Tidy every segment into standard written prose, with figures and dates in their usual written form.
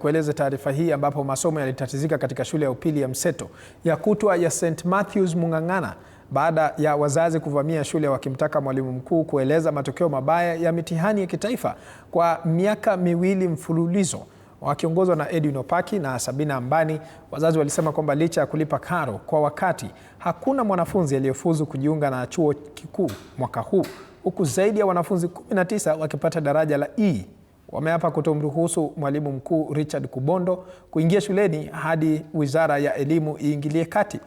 Kueleza taarifa hii ambapo masomo yalitatizika katika shule ya upili ya Mseto ya kutwa ya St. Matthews Mung'ang'ana baada ya wazazi kuvamia shule wakimtaka mwalimu mkuu kueleza matokeo mabaya ya mitihani ya kitaifa kwa miaka miwili mfululizo. Wakiongozwa na Edwin Opaki na Sabina Ambani, wazazi walisema kwamba licha ya kulipa karo kwa wakati, hakuna mwanafunzi aliyefuzu kujiunga na chuo kikuu mwaka huu, huku zaidi ya wanafunzi 19 wakipata daraja la E. Wameapa kutomruhusu mwalimu mkuu Richard Kubondo kuingia shuleni hadi Wizara ya Elimu iingilie kati.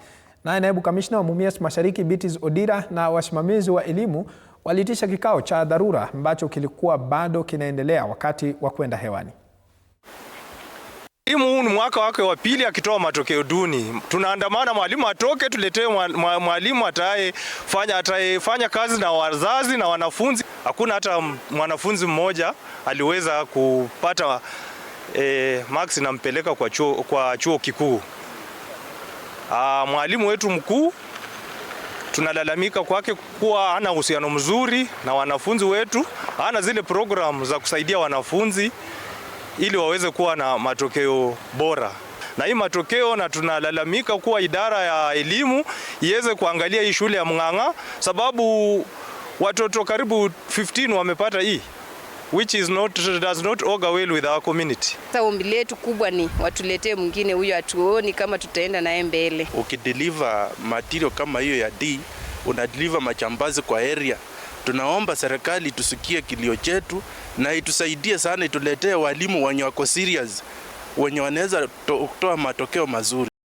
Naye naibu kamishna wa Mumias Mashariki Beatrice Odira na wasimamizi wa elimu waliitisha kikao cha dharura ambacho kilikuwa bado kinaendelea wakati wa kwenda hewani. Huu ni mwaka wake wa pili akitoa matokeo duni. Tunaandamana mwalimu atoke, tuletee mwalimu atafanya kazi na wazazi na wanafunzi. Hakuna hata mwanafunzi mmoja aliweza kupata marks na mpeleka kwa chuo kikuu. Mwalimu wetu mkuu tunalalamika kwake kuwa hana uhusiano mzuri na wanafunzi wetu, hana zile program za kusaidia wanafunzi ili waweze kuwa na matokeo bora. Na hii matokeo, na tunalalamika kuwa idara ya elimu iweze kuangalia hii shule ya Mung'ang'a, sababu watoto karibu 15 wamepata hii, which does not augur well with our community. Ombi letu kubwa ni watuletee mwingine, huyo hatuoni kama tutaenda naye mbele. Ukideliver material kama hiyo ya D, unadeliver machambazi kwa area. Tunaomba serikali tusikie kilio chetu na itusaidie sana, ituletee walimu wenye wako serious, wenye wanaweza kutoa matokeo mazuri.